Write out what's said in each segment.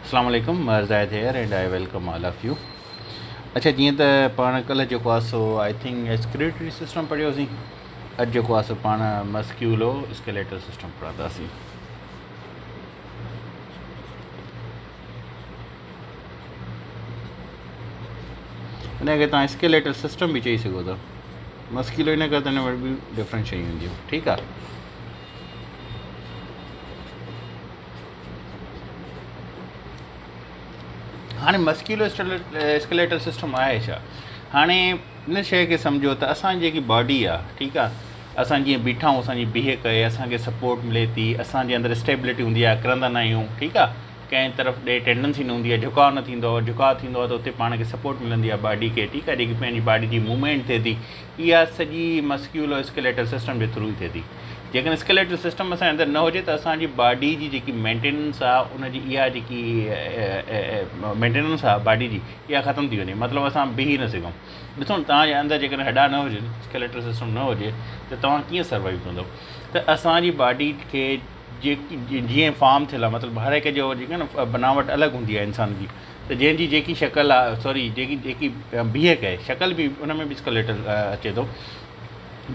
अस्सलाम वालेकुम, Zahid here and I welcome all of you. अच्छा, जीअं त पाण कल्ह जेको आहे so I think excretory system पढ़ियोसीं। अॼु जेको आहे सो पाण मस्क्यूलो स्केलेटल सिस्टम पढ़ंदासीं। हिनखे तव्हां स्केलेटल सिस्टम बि चई सघो था। मस्क्यूलो इन करे त हिन वटि बि डिफरेंट शयूं हूंदियूं। ठीकु आहे। हाणे मस्क्यूलो स्केलेटल सिस्टम आहे छा? हाणे इन शइ खे सम्झो त असांजी जेकी बॉडी आहे, ठीकु आहे, असां जीअं बीठा आहियूं, असांजी बीह करे असांखे सपोर्ट मिले थी, असांजे अंदरि स्टेबिलिटी हूंदी आहे, किरंदा न आहियूं। ठीकु आहे। कंहिं तरफ़ ॾे टेंडेंसी न हूंदी आहे, झुकाव न थींदो आहे। झुकाव थींदो आहे त उते पाण खे सपोर्ट मिलंदी आहे बॉडी खे। ठीकु आहे। जेकी पंहिंजी बॉडी जी मूवमेंट थिए थी, इहा सॼी मस्क्यूलो स्केलेटल सिस्टम जे थ्रू ई थिए थी। जेकॾहिं स्केलेटल सिस्टम असांजे अंदरि न हुजे त असांजी बॉडी जी जेकी मेंटेनेंस आहे, उनजी इहा जेकी मेंटेनेंस आहे बॉडी जी, इहा ख़तमु थी वञे। मतिलबु असां बीह न सघूं। ॾिसो न, तव्हांजे अंदरि जेकॾहिं हॾा न हुजनि, स्केलेटल सिस्टम न हुजे, त तव्हां कीअं सर्वाइव कंदव? त असांजी बॉडी खे जेकी जीअं फॉर्म थियल आहे, मतिलबु हर हिक जो जेके न बनावट अलॻि हूंदी आहे इंसान जी। त जंहिंजी जेकी शकल आहे, सॉरी जेकी बीह कहे शकल बि, उन में बि स्केलेटल अचे थो।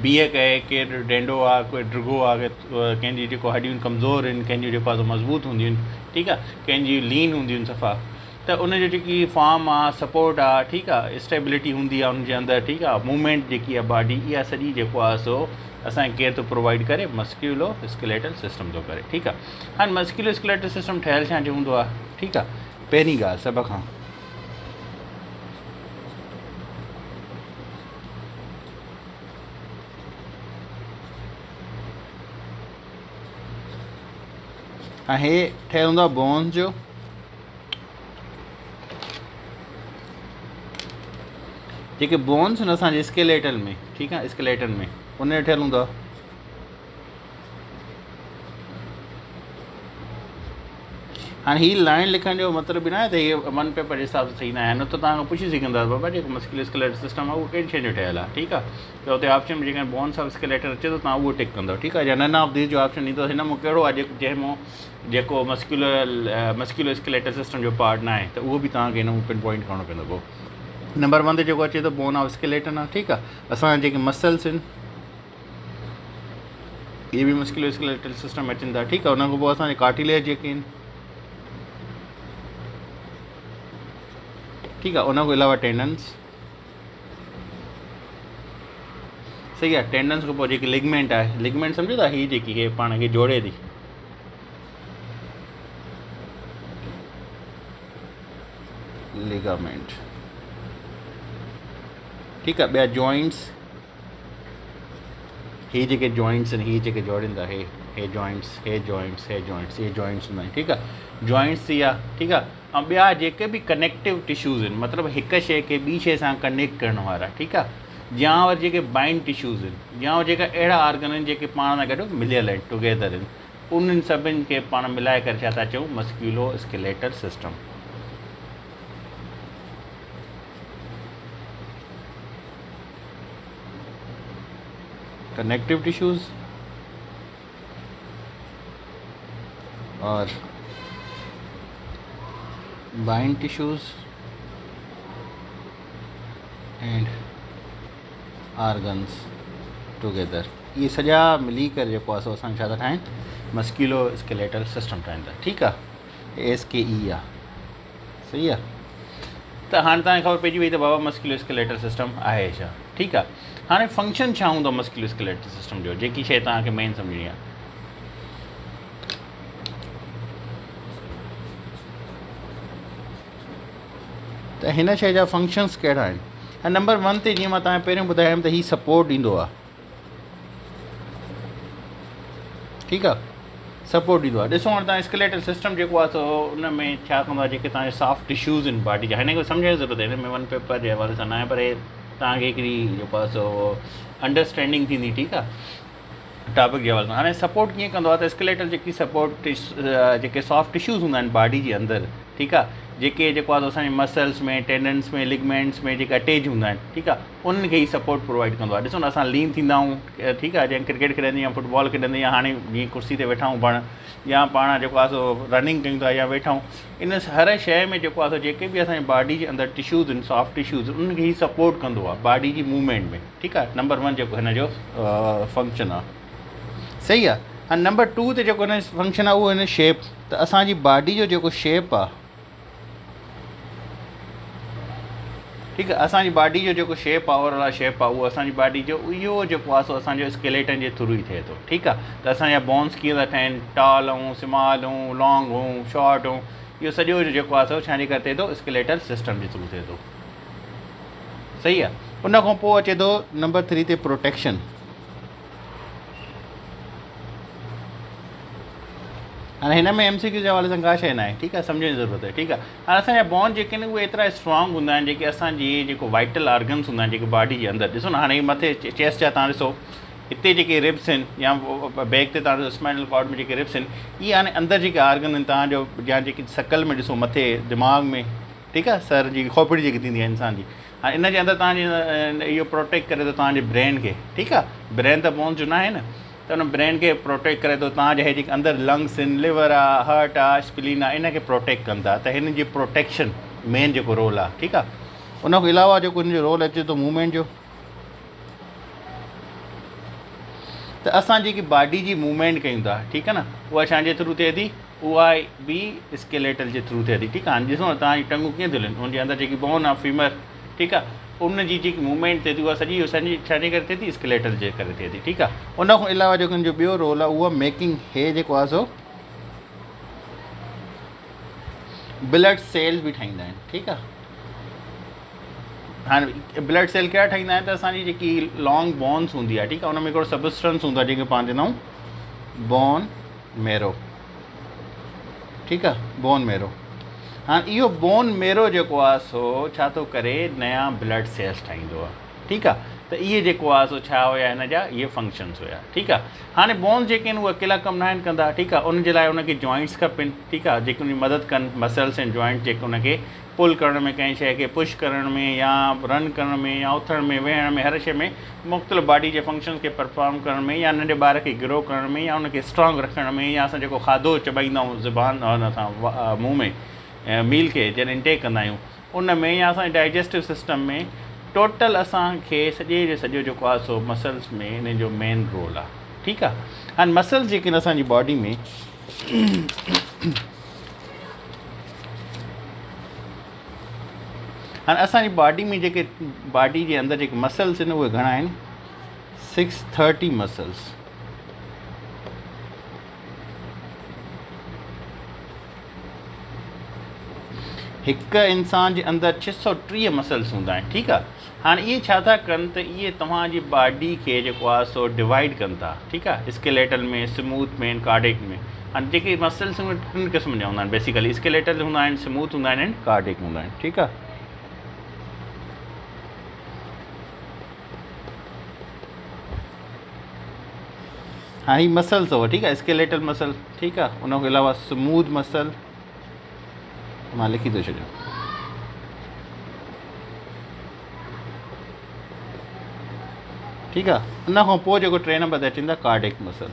बीह कहे केरु डेंडो आहे, कोई ड्रिगो आहे, कंहिंजी जेको हॾियूं कमज़ोर आहिनि, कंहिंजी जेको आहे मज़बूत हूंदियूं आहिनि। ठीकु आहे। कंहिंजी लीन हूंदियूं आहिनि सफ़ा। त उनजो जेकी फॉर्म आहे, सपोर्ट आहे, ठीकु आहे, स्टेबिलिटी हूंदी आहे उनजे अंदरि। ठीकु आहे। मूवमेंट जेकी आहे बॉडी, इहा सॼी जेको आहे सो असांखे केरु थो प्रोवाइड करे? मस्क्यूलो स्केलेटल सिस्टम थो करे। ठीकु आहे। हाणे मस्क्यूलो स्केलेटल सिस्टम ठहियलु छा जो हूंदो आहे? ठीकु आहे। पहिरीं ॻाल्हि सभ खां हे ठहियलु हूंदो आहे बोन्स जो। जेके बोन्स आहिनि असांजे स्केलेटल में, ठीकु आहे, स्केलेटन में उन जो ठहियलु हूंदो आहे। हाणे हीअ लाइन लिखण जो मतिलबु न आहे त इहे वन पेपर जे हिसाब सां सही न आहे। न त तव्हां पुछी सघंदा बाबा जेको मस्क्यूलो स्केलेटल सिस्टम आहे उहो कहिड़ी शइ जो ठहियलु आहे। ठीकु आहे। त हुते ऑप्शन में जेका बोन्स ऑफ स्केलेटल अचे थो, तव्हां उहो टिक कंदव। ठीकु आहे। या नन ऑफ दीस जो ऑप्शन ईंदो, हिन में कहिड़ो आहे जंहिंमें जेको मस्क्यूलो स्केलेटल सिस्टम जो पार्ट न आहे, त उहो बि तव्हांखे हिन में पिन पॉइंट करिणो पवंदो। पोइ नंबर 1 ते जेको अचे थो बोन ऑफ स्केलेटन आहे। ठीकु आहे। असांजा जेके मसल्स आहिनि, इहे बि मस्क्यूलो स्केलेटल सिस्टम में अचनि था। ठीकु आहे। उन खां पोइ असांजे कार्टिलेज जेके आहिनि, ठीकु आहे, उन खां अलावा टेंडन्स। सही आहे। टेंडन्स खां पोइ जेकी लिगमेंट आहे, लिगमेंट सम्झो था, हीअ जेकी हे पाण खे जोड़े थी, लिगामेंट। ठीकु आहे। ॿिया जॉइंट्स, हीअ जेके जॉइंट्स आहिनि, हीअ जेके जोड़नि था, हे जॉइंट्स, हे जॉइंट्स, हे जॉइंट्स, इहे जॉइंट्स हूंदा आहिनि। ठीकु आहे। जॉइंट्स थी विया। ठीकु आहे। ऐं ॿिया जेके बि कनेक्टिव टिश्यूज़ आहिनि, मतिलबु हिक शइ खे ॿी शइ सां कनेक्ट करण वारा। ठीकु आहे। या वरी जेके बाइंड टिश्यूज़ आहिनि, या जेका अहिड़ा ऑर्गन आहिनि जेके पाण सां गॾु मिलियल आहिनि, टुगेदर आहिनि, उन्हनि सभिनि खे पाण मिलाए करे छा था चऊं? Musculo skeletal system. Connective tissues और bind tissues and organs together, इहे सॼा मिली करे जेको आहे सो असांखे छा था ठाहिनि? मस्क्यूलो स्केलेटल सिस्टम ठाहींदा। ठीकु आहे। SKE आहे। सही आहे। त हाणे तव्हांखे ख़बर पइजी वई त बाबा मस्क्यूलो स्केलेटल सिस्टम आहे छा। ठीकु आहे। हाणे फंक्शन छा हूंदो मस्क्यूलो स्केलेटल सिस्टम जो, जेकी शइ तव्हांखे मेन सम्झणी आहे। त हिन शइ जा फंक्शन्स कहिड़ा आहिनि? ऐं नंबर 1 ते जीअं मां तव्हांखे पहिरियों ॿुधायुमि त हीउ सपोर्ट ॾींदो आहे। ठीकु आहे। सपोर्ट ॾींदो आहे। ॾिसो हाणे तव्हां स्केलेटल सिस्टम जेको आहे सो उन में छा कंदो आहे? जेके तव्हांजे सॉफ्ट टिश्यूज़ आहिनि बॉडी जा, हिन खे सम्झण जी ज़रूरत आहे। हिन में वन पेपर जे हवाले सां न आहे, पर तव्हांखे हिकिड़ी जेको आहे सो अंडरस्टैंडिंग थींदी। ठीकु आहे। टॉपिक जे हवाले सां हाणे सपोर्ट कीअं कंदो आहे त स्केलेटल जेकी सपोर्ट जेके सॉफ्ट टिश्यूज़ हूंदा आहिनि बॉडी जे अंदरि, ठीकु आहे, जेके जेको आहे तो असांजे मसल्स में, टेंडन्स में, लिगमेंट्स में जेके अटैच हूंदा आहिनि, ठीकु आहे, उन्हनि खे ई सपोर्ट प्रोवाइड कंदो आहे। ॾिसो न असां लीन थींदा आहियूं, ठीकु आहे, जीअं क्रिकेट खेॾंदे या फुटबॉल खेॾंदे या हाणे जीअं कुर्सी ते वेठा आहियूं पाण, या पाण जेको आहे सो रनिंग कयूं था या वेठा आहियूं, इन हर शइ में जेको आहे सो जेके बि असांजी बॉडी जे अंदरि टिश्यूज़ आहिनि, सॉफ्ट टिश्यूज़, उन्हनि खे ई सपोर्ट कंदो आहे बॉडी जी मूवमेंट में, ठीकु आहे। नंबर 1 जेको हिन जो फंक्शन आहे, सही आहे। ऐं नंबर 2 ते जेको हिन फंक्शन आहे उहो हिन शेप, त असांजी बॉडी जो जेको शेप आहे, ठीकु आहे, असांजी बॉडी जो जेको शेप आहे, ओवरऑल शेप आहे, उहो असांजी बॉडी जो इहो जेको आहे सो असांजो स्केलेटन जे थ्रू ई थिए थो, ठीकु आहे। त असांजा बोन्स कीअं था ठहिनि, टॉल ऐं स्मॉल ऐं लॉन्ग ऐं शॉर्ट ऐं इहो सॼो जेको आहे सो छाजे करे थिए थो, स्केलेटल सिस्टम जे थ्रू थिए थो, सही आहे। उन खां पोइ अचे थो नंबर 3 ते प्रोटेक्शन। हाणे हिन में MCQ जे हवाले सां का शइ न आहे, ठीकु आहे, सम्झण जी ज़रूरत आहे, ठीकु आहे। हाणे असांजा बोन जेके आहिनि उहे एतिरा स्ट्रॉन्ग हूंदा आहिनि, जेके असांजी जेको वाइटल ऑर्गन्स हूंदा आहिनि, जेके बॉडी जे अंदरि, ॾिसो न हाणे मथे चेस्ट जा तव्हां ॾिसो, हिते जेके रिब्स आहिनि या बैक ते तव्हां ॾिसो स्पाइनल कॉर्ड में जेके रिब्स आहिनि, इहे हाणे अंदरि जेके ऑर्गन आहिनि तव्हांजो, या जेकी शकल में ॾिसो मथे दिमाग़ में, ठीकु आहे, सर जी खोपड़ी जेकी थींदी आहे इंसान जी, हाणे इन जे अंदरि तव्हांजी इहो प्रोटेक्ट करे थो तव्हांजे ब्रेन खे, ठीकु आहे। ब्रेन त बोन्स जो न आहे न, त उन ब्रेन खे प्रोटेक्ट करे थो, तव्हांजे हे जेके अंदरि लंग्स आहिनि, लिवर आहे, हार्ट आहे, स्प्लीन आहे, इन खे प्रोटेक्ट कंदा। त हिन जी प्रोटेक्शन मेन जेको रोल आहे, ठीकु आहे। उन खां अलावा जेको हिन जो रोल अचे थो मूवमेंट जो, त असां जेकी बॉडी जी मूवमेंट कयूं था, ठीकु आहे न, उहा छाजे थ्रू थिए थी, उहा बि स्केलेटल जे थ्रू थिए थी, ठीकु आहे। हाणे ॾिसो न तव्हांजी टंगूं कीअं थियूं हलनि, उनजे अंदरि जेकी बोन आहे फीमर, ठीकु आहे, उन जी जेकी मूवमेंट थिए थी उहा सॼी छाजे करे थिए थी, स्केलेटल जे करे थिए थी, ठीकु आहे। उन खां अलावा जेको हिन जो ॿियो रोल आहे उहा मेकिंग, हे जेको आहे सो ब्लड सेल्स बि ठाहींदा आहिनि, ठीकु आहे। हाणे ब्लड सेल कहिड़ा ठाहींदा आहिनि, त असांजी जेकी लॉन्ग बोन्स हूंदी आहे, ठीकु आहे, उन में हिकिड़ो सबस्टेंस हूंदो आहे जेके पाण चवंदा आहियूं बोन मेरो, ठीकु आहे, बोन मेरो। हाणे इहो बोन मेरो जेको आहे सो छा थो करे, नया ब्लड सेल्स ठाहींदो आहे, ठीकु आहे। त इहे जेको आहे सो छा हुया, हिन जा इहे फंक्शन्स हुया, ठीकु आहे। हाणे बोन्स जेके आहिनि उहे अकेला कमु न आहिनि कंदा, ठीकु आहे, उनजे लाइ उनखे जॉइंट्स खपनि, ठीकु आहे, जेके उनजी मदद कनि, मसल्स ऐं जॉइंट जेके उनखे पुल करण में, कंहिं शइ खे पुश करण में, या रन करण में, या उथण में, वेहण में, हर शइ में मुख़्तलिफ़ बॉडी जे फंक्शन्स खे परफॉर्म करण में, या नंढे ॿार खे ग्रो करण में, या उनखे स्ट्रॉन्ग रखण में, या असां जेको खाधो चबाईंदा आहियूं ज़ुबान हुन सां मुंहं में, मील खे जॾहिं इंटेक कंदा आहियूं उन में, या असांजे डाइजेस्टिव सिस्टम में, टोटल असांखे सॼे जो सॼो जेको आहे सो मसल्स में इन जो मेन रोल आहे, ठीकु आहे। हाणे मसल्स जेके आहिनि असांजी बॉडी में, हाणे असांजी बॉडी में जेके बॉडी जे अंदरि जेके मसल्स आहिनि उहे घणा आहिनि, 630 मसल्स। हिकु इंसान जे अंदरि 630 मसल्स हूंदा आहिनि, ठीकु आहे। हाणे इहे छा था कनि, त इहे तव्हांजी बॉडी खे जेको आहे सो डिवाइड कनि था, ठीकु आहे, स्केलेटल में, स्मूथ में, कार्डिक में। हाणे जेके मसल्स टिनि क़िस्म जा हूंदा आहिनि बेसिकली, स्केलेटल हूंदा आहिनि, स्मूथ हूंदा आहिनि, कार्डिक हूंदा आहिनि, ठीकु आहे। हाँ ही मसल्स हो, ठीक है, स्केलेटल मसल, ठीक है, उनके अलावा स्मूथ मसल मां लिखी थो छॾियां, ठीक है। उन खां पोइ जेको 3 नंबर ते अचनि था कार्डिक मसल।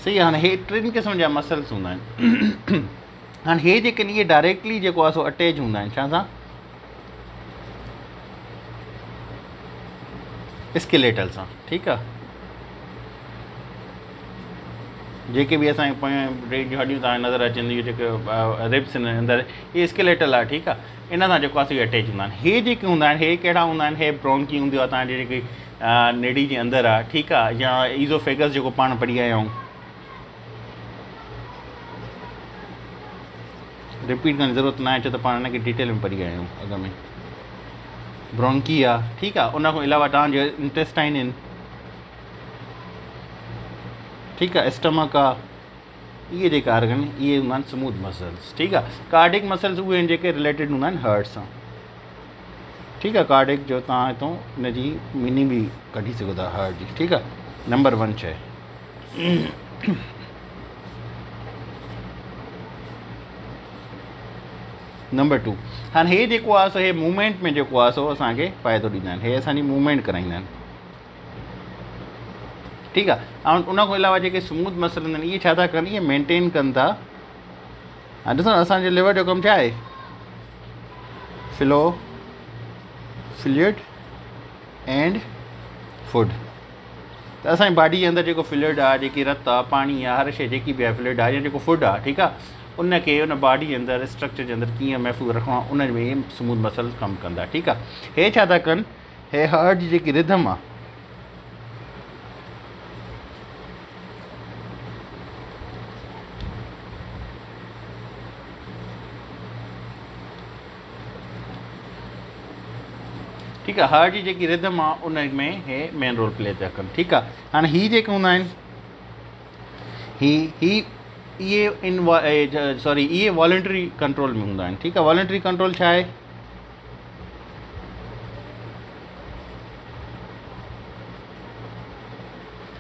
सही है। हाँ, हे 3 क़िस्म जा मसल्स हूंदा आहिनि। हाँ, हे जेके इहे डायरेक्टली जेको आहे सो अटैच हूंदा आहिनि छा सां, स्केलेटल सां, ठीकु आहे। जेके बि असांखे पोयां ब्रेन जूं हॾियूं तव्हांखे नज़र अचनि, इहे जेके रिब्स आहिनि अंदरि, इहे स्केलेटल आहे, ठीकु आहे। इन सां जेको आहे सो अटैच हूंदा आहिनि। हे जेके हूंदा आहिनि, हे कहिड़ा हूंदा आहिनि, हे ब्रोंकी हूंदी आहे तव्हांजी जेकी नेड़ी जे अंदरि आहे, ठीकु आहे, या ईज़ोफेगस जेको पाण पढ़ी आया आहियूं, रिपीट करण जी ज़रूरत न आहे, छो त पाण हिनखे डिटेल में पढ़ी आया आहियूं अॻ में। ब्रोंकी आहे, ठीकु आहे। उन खां अलावा तव्हांजो इंटेस्टाइन आहिनि, ठीकु आहे, स्टमक आहे, इहे जेका आर्गन इहे हूंदा आहिनि स्मूथ मसल्स, ठीकु आहे। कार्डिक मसल्स उहे आहिनि जेके रिलेटेड हूंदा आहिनि हार्ट सां। ठीकु आहे। कार्डिक जो तव्हां हितां हिनजी मीनिंग बि कढी सघो था हार्ट जी, ठीकु आहे। नंबर 1 शइ। नंबर 2, हाणे हे जेको आहे सो हे मूवमेंट में जेको आहे सो असांखे फ़ाइदो ॾींदा आहिनि, हे असांजी मूवमेंट कराईंदा आहिनि, ठीकु आहे। ऐं उन खां अलावा जेके स्मूथ मसल हूंदा आहिनि इहे छा था कनि, इहे मेंटेन कनि था। हाणे ॾिसो असांजे लिवर जो कमु छा आहे, फ्लूइड एंड फूड। त असांजी बॉडी जे अंदरि जेको फ्लूइड आहे, जेकी रत आहे, पाणी आहे, हर शइ जेकी बि आहे फ्लूइड आहे, या जेको फूड आहे, ठीकु आहे, उनखे उन बॉडी जे अंदरि स्ट्रक्चर जे अंदरि कीअं महफ़ूज़ रखिणो आहे, उन में स्मूथ मसल कमु कंदा, ठीकु आहे। हे छा था कनि, हे हार्ट जी जेकी रिदम आहे, ठीकु आहे, हार्ट जी जेकी रिदम आहे उन में हे मेन रोल प्ले था कनि, ठीकु आहे। हाणे हीअ जेके हूंदा आहिनि, इहे वॉलंटरी कंट्रोल में हूंदा आहिनि, ठीकु आहे। वॉलंटरी कंट्रोल छा आहे,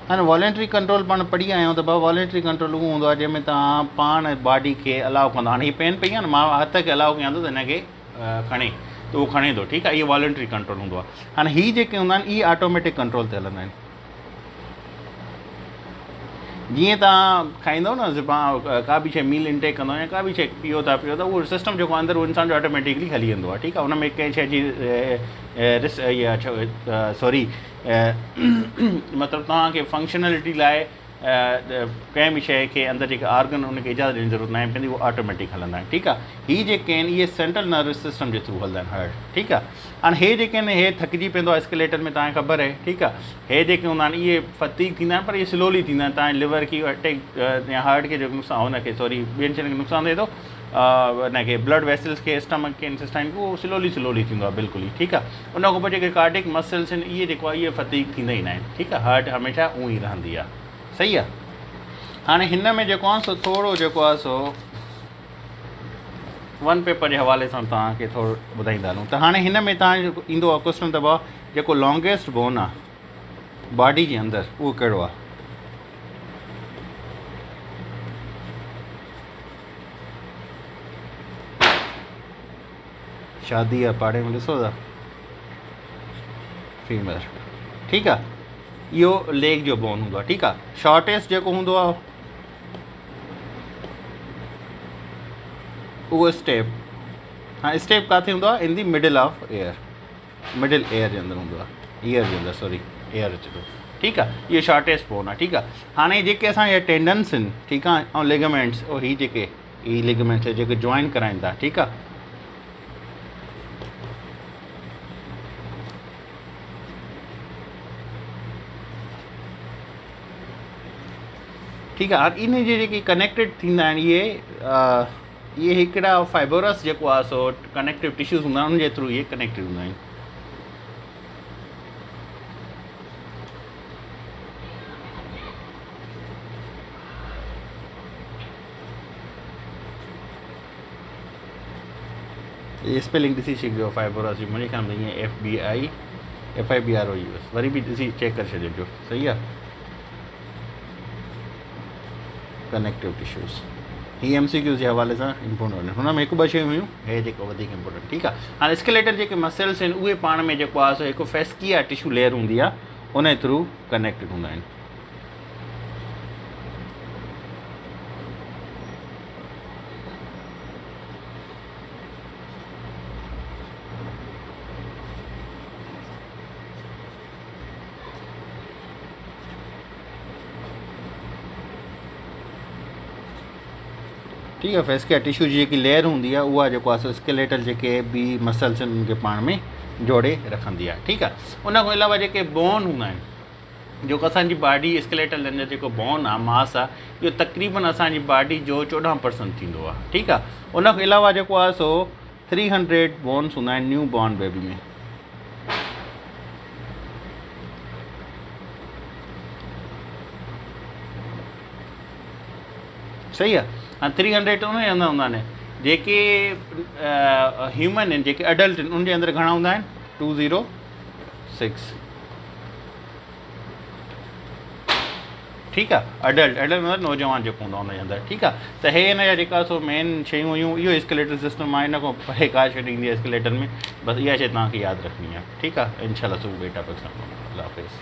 हाणे वॉलंटरी कंट्रोल पाण पढ़ी आया आहियूं त भाउ वॉलंटरी कंट्रोल उहो हूंदो आहे जंहिंमें तव्हां पाण बॉडी खे अलाउ कंदो। हाणे हीअ पेन पई आहे न, मां हथ खे अलाउ कयां थो त हिनखे खणे, त उहो खणे थो, ठीकु आहे, इहो वॉलंटरी कंट्रोल हूंदो आहे। हाणे हीअ जेके हूंदा आहिनि इहे ऑटोमेटिक कंट्रोल ते हलंदा आहिनि। जीअं तव्हां खाईंदव न, का बि शइ मील इंटेक कंदव या का बि शइ पियो था उहो सिस्टम जेको अंदरि उहो इंसान जो ऑटोमेटिकली हली वेंदो आहे, ठीकु आहे। उन में कंहिं शइ जी मतिलबु तव्हांखे फंक्शनलिटी लाइ कंहिं बि शइ खे अंदरि जेके आर्गन उनखे इजाज़त ॾियण जी ज़रूरत न आहे, पंहिंजी उहो ऑटोमेटिक हलंदा आहिनि, ठीकु आहे। हीअ जेके आहिनि इहे सेंट्रल नर्वस सिस्टम जे थ्रू हलंदा आहिनि हार्ट, ठीकु आहे। हाणे हे जेके आहिनि हे थकिजी पवंदो आहे एस्केलेटर में, तव्हांखे ख़बर आहे, ठीकु आहे। हे जेके हूंदा आहिनि इहे फतीग थींदा आहिनि, पर इहे स्लोली थींदा आहिनि। तव्हांजे लिवर खे अटैक या हार्ट खे जेको नुक़सानु हुनखे ॿियनि शयुनि खे नुक़सानु थिए थो, हिनखे ब्लड वेसल्स खे, स्टमक खे, इंटेस्टाइन खे, उहो स्लोली थींदो आहे, बिल्कुलु ई, ठीकु आहे। उन खां पोइ जेके कार्डिक मसल्स आहिनि इहे जेको आहे इहे फतीग थींदा ई न आहिनि, ठीकु आहे। हार्ट हमेशह ऊअं ई रहंदी आहे, सही आहे। हाणे हिन में जेको आहे सो थोरो जेको आहे सो वन पेपर जे हवाले सां तव्हांखे थोरो ॿुधाईंदा हलूं। त हाणे हिन में तव्हांजो ईंदो आहे क्वेश्चन त भाउ जेको लॉन्गेस्ट बोन आहे बॉडी जे अंदरि उहो कहिड़ो आहे, शादी आहे पाड़े में ॾिसो था, फीमेल, ठीकु आहे। इहो लेग जो बोन हूंदो आहे, ठीकु आहे। शॉर्टेस्ट जेको हूंदो आहे उहो स्टेप। हाँ, स्टेप किथे हूंदो आहे, in the middle of ear, middle ear जे अंदरि हूंदो आहे, ईयर जे अंदरि, सॉरी एयर अचे थो, ठीकु आहे। इहो शॉर्टेस्ट बोन आहे, ठीकु आहे। हाणे जेके असांजे टेंडन्स आहिनि, ठीकु आहे, ऐं लिगामेंट्स, ऐं हीअ जेके लिगामेंट्स जेके जॉइन कराइनि था, ठीकु आहे। ठीकु आहे। हाणे इन जे जेके कनेक्टेड थींदा आहिनि इहे हिकिड़ा फाइबरस जेको आहे सो कनेक्टिव टिश्यूज़ हूंदा आहिनि, उनजे थ्रू इहे कनेक्टेड हूंदा आहिनि। ये स्पेलिंग ॾिसी छॾिजो फाइबरस जी, मुंहिंजे ख़्याल में ईअं FIBROUS, वरी बि ॾिसी चेक करे छॾिजो, सही आहे। कनेक्टिव टिश्यूज़ ही MCQs जे हवाले सां इम्पोर्टेंट आहिनि, हुन में हिकु ॿ शयूं हुयूं, हे जेको वधीक इम्पोर्टेंट, ठीकु आहे। हाणे स्केलेटल जेके मसल्स आहिनि उहे पाण में जेको आहे सो हिकु फेस्किया टिश्यू लेयर हूंदी आहे, उन थ्रू कनेक्टेड हूंदा आहिनि। ठीकु आहे। फेस्किया टिश्यू जी जेकी लेयर हूंदी आहे उहा जेको आहे सो स्केलेटल जेके बि मसल्स आहिनि उनखे पाण में जोड़े रखंदी आहे, ठीकु आहे। उन खां अलावा जेके बोन हूंदा आहिनि, जेको असांजी बॉडी स्केलेटल अंदरि जेको बोन आहे, मास आहे, इहो तक़रीबन असांजी बॉडी जो 14% थींदो आहे, ठीकु आहे। उन खां अलावा जेको आहे सो 300 बोन्स हूंदा आहिनि न्यू बॉर्न बेबी में, सही आहे। हाँ, 300 उन जे अंदरि हूंदा आहिनि। जेके ह्यूमन आहिनि, जेके अडल्ट आहिनि, उनजे अंदरि घणा हूंदा आहिनि, 206। ठीकु आहे, अडल्ट मतिलबु नौजवान जेको हूंदो आहे हुनजे अंदरि। ठीकु आहे, त हे हिन जा जेका सो मेन शयूं हुयूं, इहो एस्केलेटर सिस्टम आहे। इन खां परे का शइ ईंदी आहे एस्केलेटर में, बसि इहा शइ तव्हांखे यादि रखणी आहे। ठीकु आहे, इनशाला सुबुह बेटा पिक्स। अल्लाह हाफ़िज़।